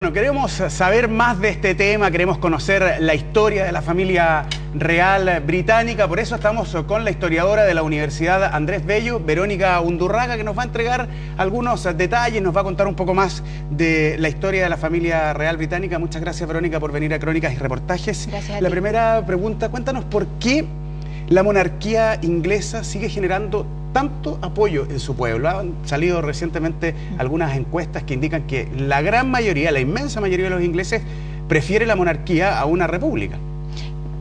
Bueno, queremos saber más de este tema, queremos conocer la historia de la familia real británica, por eso estamos con la historiadora de la Universidad Andrés Bello, Verónica Undurraga, que nos va a entregar algunos detalles, nos va a contar un poco más de la historia de la familia real británica. Muchas gracias, Verónica, por venir a Crónicas y Reportajes. Gracias a La ti. primera pregunta, cuéntanos por qué la monarquía inglesa sigue generando tanto apoyo en su pueblo. Han salido recientemente algunas encuestas que indican que la gran mayoría, la inmensa mayoría de los ingleses prefiere la monarquía a una república.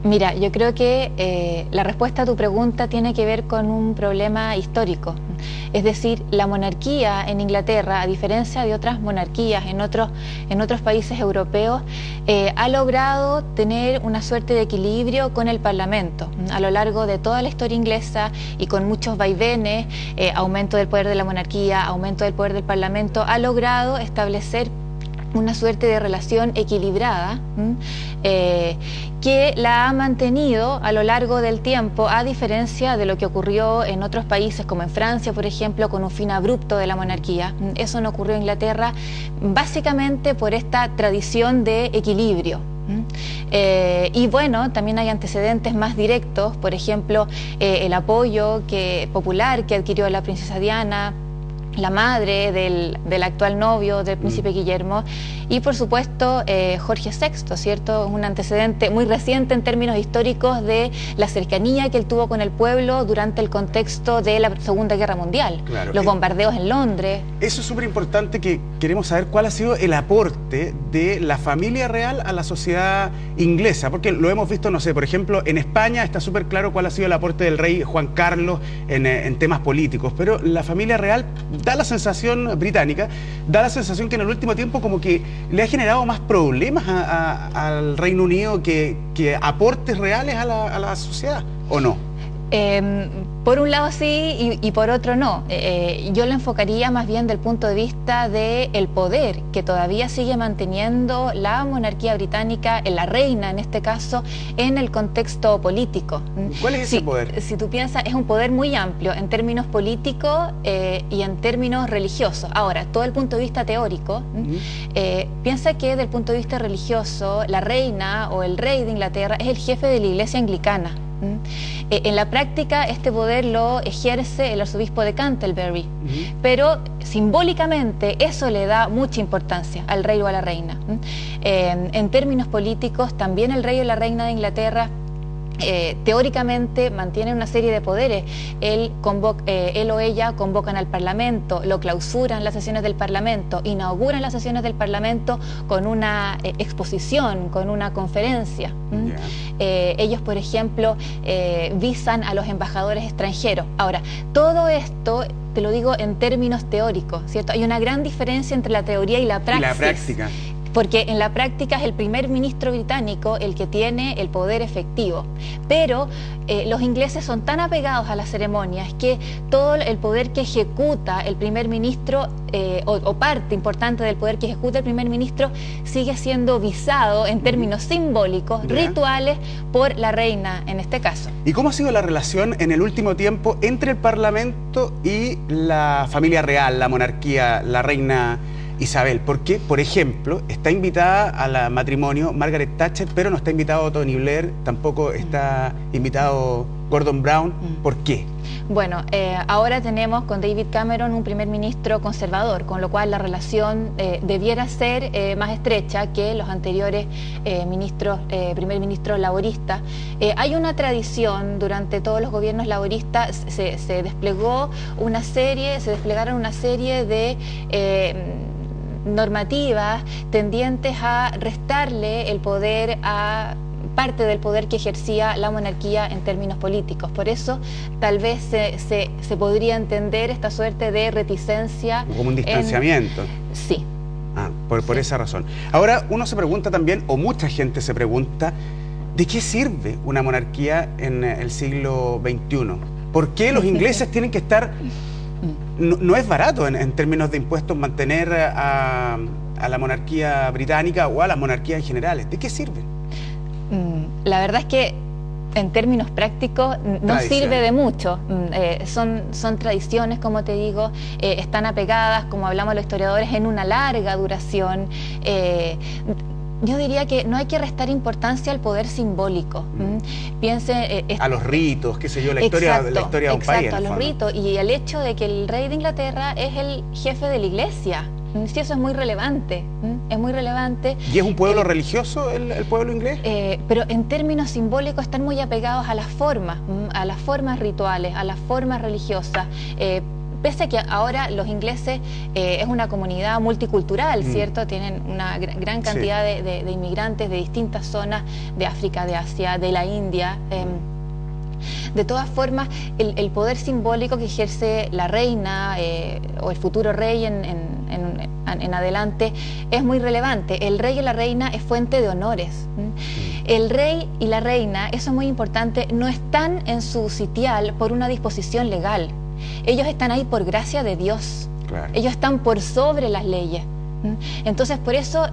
Mira, yo creo que la respuesta a tu pregunta tiene que ver con un problema histórico. Es decir, la monarquía en Inglaterra, a diferencia de otras monarquías en otros países europeos, ha logrado tener una suerte de equilibrio con el Parlamento. A lo largo de toda la historia inglesa y con muchos vaivenes, aumento del poder de la monarquía, aumento del poder del Parlamento, ha logrado establecer una suerte de relación equilibrada que la ha mantenido a lo largo del tiempo, a diferencia de lo que ocurrió en otros países como en Francia, por ejemplo, con un fin abrupto de la monarquía. Eso no ocurrió en Inglaterra, básicamente por esta tradición de equilibrio. Y bueno, también hay antecedentes más directos, por ejemplo, el apoyo popular que adquirió la princesa Diana, la madre del actual novio del príncipe Guillermo, y por supuesto Jorge VI, ¿cierto? Un antecedente muy reciente en términos históricos de la cercanía que él tuvo con el pueblo durante el contexto de la Segunda Guerra Mundial, Claro, los bombardeos en Londres. Eso es súper importante, que queremos saber cuál ha sido el aporte de la familia real a la sociedad inglesa, porque lo hemos visto, no sé, por ejemplo, en España está súper claro cuál ha sido el aporte del rey Juan Carlos en temas políticos, pero la familia real da la sensación británica, da la sensación que en el último tiempo como que le ha generado más problemas al Reino Unido que aportes reales a la sociedad, ¿o no? Por un lado sí y por otro no. Yo lo enfocaría más bien del punto de vista del poder que todavía sigue manteniendo la monarquía británica, la reina en este caso, en el contexto político. ¿Cuál es ese poder? Si tú piensas, es un poder muy amplio en términos políticos y en términos religiosos. Ahora, todo el punto de vista teórico, piensa que desde el punto de vista religioso, la reina o el rey de Inglaterra es el jefe de la iglesia anglicana. En la práctica este poder lo ejerce el arzobispo de Canterbury, pero simbólicamente eso le da mucha importancia al rey o a la reina. En términos políticos también el rey o la reina de Inglaterra teóricamente mantienen una serie de poderes. Él o ella convocan al Parlamento, lo clausuran las sesiones del Parlamento, inauguran las sesiones del Parlamento con una exposición, con una conferencia. Ellos, por ejemplo, visan a los embajadores extranjeros. Ahora, todo esto te lo digo en términos teóricos, ¿cierto? Hay una gran diferencia entre la teoría y la praxis. La práctica. Porque en la práctica es el primer ministro británico el que tiene el poder efectivo. Pero los ingleses son tan apegados a las ceremonias que todo el poder que ejecuta el primer ministro, o parte importante del poder que ejecuta el primer ministro, sigue siendo visado en términos simbólicos, rituales, por la reina en este caso. ¿Y cómo ha sido la relación en el último tiempo entre el Parlamento y la familia real, la monarquía, la reina Isabel? Porque, por ejemplo, está invitada al matrimonio Margaret Thatcher, pero no está invitado Tony Blair, tampoco está invitado Gordon Brown. ¿Por qué? Bueno, ahora tenemos con David Cameron un primer ministro conservador, con lo cual la relación debiera ser más estrecha que los anteriores primer ministros laboristas. Hay una tradición durante todos los gobiernos laboristas, se desplegaron una serie de normativas tendientes a restarle el poder a parte del poder que ejercía la monarquía en términos políticos. Por eso tal vez se podría entender esta suerte de reticencia. Como un distanciamiento. Sí. Por esa razón. Ahora uno se pregunta también, o mucha gente se pregunta, ¿de qué sirve una monarquía en el siglo XXI? ¿Por qué los ingleses tienen que estar... No es barato en términos de impuestos mantener a la monarquía británica o a las monarquías en general. ¿De qué sirven? La verdad es que En términos prácticos no sirve de mucho, son tradiciones, como te digo, están apegadas, como hablamos los historiadores, en una larga duración. Yo diría que no hay que restar importancia al poder simbólico. Piense a los ritos, qué sé yo, la historia de un país. Exacto, a los ritos y el hecho de que el rey de Inglaterra es el jefe de la iglesia. Sí, eso es muy relevante, es muy relevante. ¿Y es un pueblo religioso el pueblo inglés? Pero en términos simbólicos están muy apegados a las formas rituales, a las formas religiosas. Pese a que ahora los ingleses es una comunidad multicultural, ¿cierto? Tienen una gran cantidad de inmigrantes de distintas zonas de África, de Asia, de la India. De todas formas, el poder simbólico que ejerce la reina o el futuro rey en adelante es muy relevante. El rey y la reina es fuente de honores. El rey y la reina, eso es muy importante, no están en su sitial por una disposición legal. Ellos están ahí por gracia de Dios. Claro. Ellos están por sobre las leyes. Entonces, por eso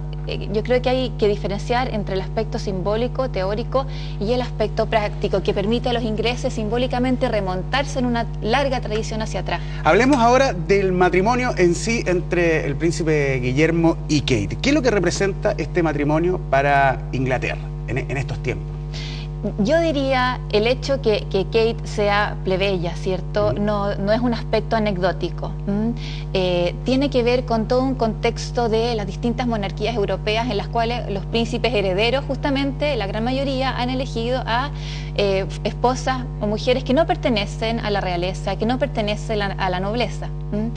yo creo que hay que diferenciar entre el aspecto simbólico, teórico, y el aspecto práctico, que permite a los ingleses simbólicamente remontarse en una larga tradición hacia atrás. Hablemos ahora del matrimonio en sí entre el príncipe Guillermo y Kate. ¿Qué es lo que representa este matrimonio para Inglaterra en estos tiempos? Yo diría el hecho que Kate sea plebeya, ¿cierto? No es un aspecto anecdótico. Tiene que ver con todo un contexto de las distintas monarquías europeas en las cuales los príncipes herederos, justamente, la gran mayoría, han elegido a esposas o mujeres que no pertenecen a la realeza, que no pertenecen a la nobleza.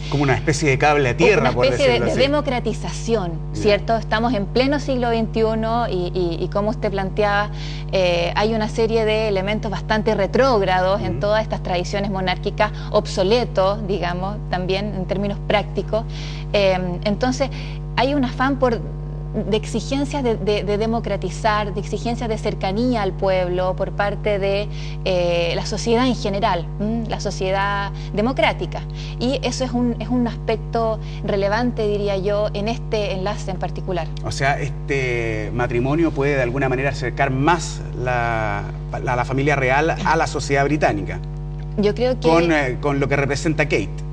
Como una especie de cable a tierra, por decirlo así. Una especie de democratización, ¿cierto? Estamos en pleno siglo XXI y como usted planteaba, hay una serie de elementos bastante retrógrados en todas estas tradiciones monárquicas, obsoletos, digamos, también en términos prácticos. Entonces, hay un afán de exigencias de democratizar, de exigencias de cercanía al pueblo por parte de la sociedad en general, la sociedad democrática. Y eso es un aspecto relevante, diría yo, en este enlace en particular. O sea, este matrimonio puede de alguna manera acercar más la familia real a la sociedad británica. Yo creo que con lo que representa Kate.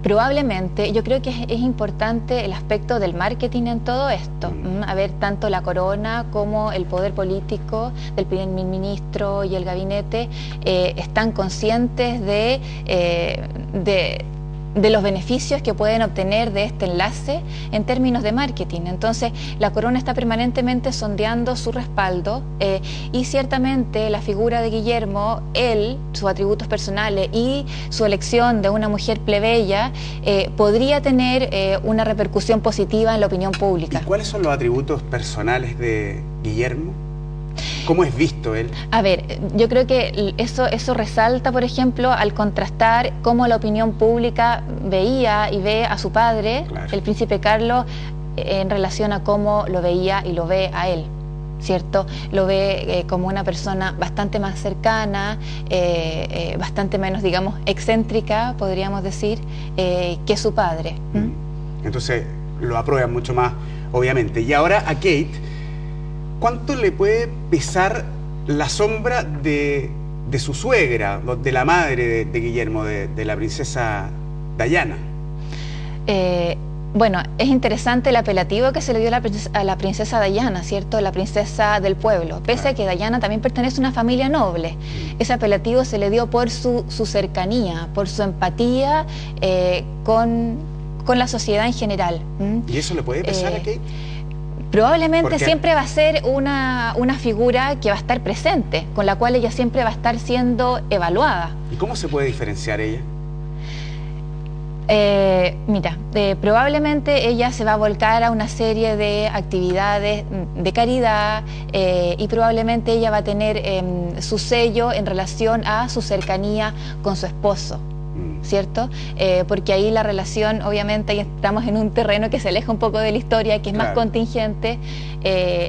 Probablemente, yo creo que es importante el aspecto del marketing en todo esto. A ver, tanto la corona como el poder político del primer ministro y el gabinete están conscientes de los beneficios que pueden obtener de este enlace en términos de marketing. Entonces, la corona está permanentemente sondeando su respaldo y ciertamente la figura de Guillermo, sus atributos personales y su elección de una mujer plebeya podría tener una repercusión positiva en la opinión pública. ¿Y cuáles son los atributos personales de Guillermo? ¿Cómo es visto él? A ver, yo creo que eso resalta, por ejemplo, al contrastar cómo la opinión pública veía y ve a su padre, claro, el príncipe Carlos, en relación a cómo lo veía y lo ve a él, ¿cierto? Lo ve como una persona bastante más cercana, bastante menos, digamos, excéntrica, podríamos decir, que su padre. Entonces, lo aprueba mucho más, obviamente. Y ahora a Kate, ¿cuánto le puede pesar la sombra de su suegra, de la madre de Guillermo, de la princesa Diana? Bueno, es interesante el apelativo que se le dio a la princesa Diana, ¿cierto? La princesa del pueblo. Pese a que Diana también pertenece a una familia noble, ese apelativo se le dio por su cercanía, por su empatía con la sociedad en general. ¿Y eso le puede pesar a Kate? Probablemente siempre va a ser una figura que va a estar presente, con la cual ella siempre va a estar siendo evaluada. ¿Y cómo se puede diferenciar ella? Mira, probablemente ella se va a volcar a una serie de actividades de caridad y probablemente ella va a tener su sello en relación a su cercanía con su esposo. ¿cierto? Porque ahí la relación, obviamente, ahí estamos en un terreno que se aleja un poco de la historia, que es más contingente.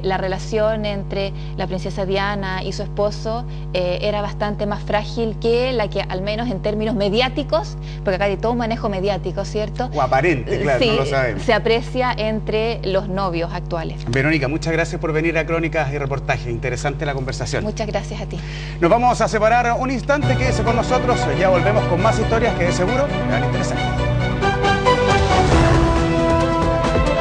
La relación entre la princesa Diana y su esposo era bastante más frágil que la que, al menos en términos mediáticos, porque acá hay todo un manejo mediático, ¿cierto? O aparente, claro, sí, no lo sabemos. Se aprecia entre los novios actuales. Verónica, muchas gracias por venir a Crónicas y Reportajes. Interesante la conversación. Muchas gracias a ti. Nos vamos a separar un instante, quédese con nosotros, ya volvemos con más historias que de seguro le van a interesar.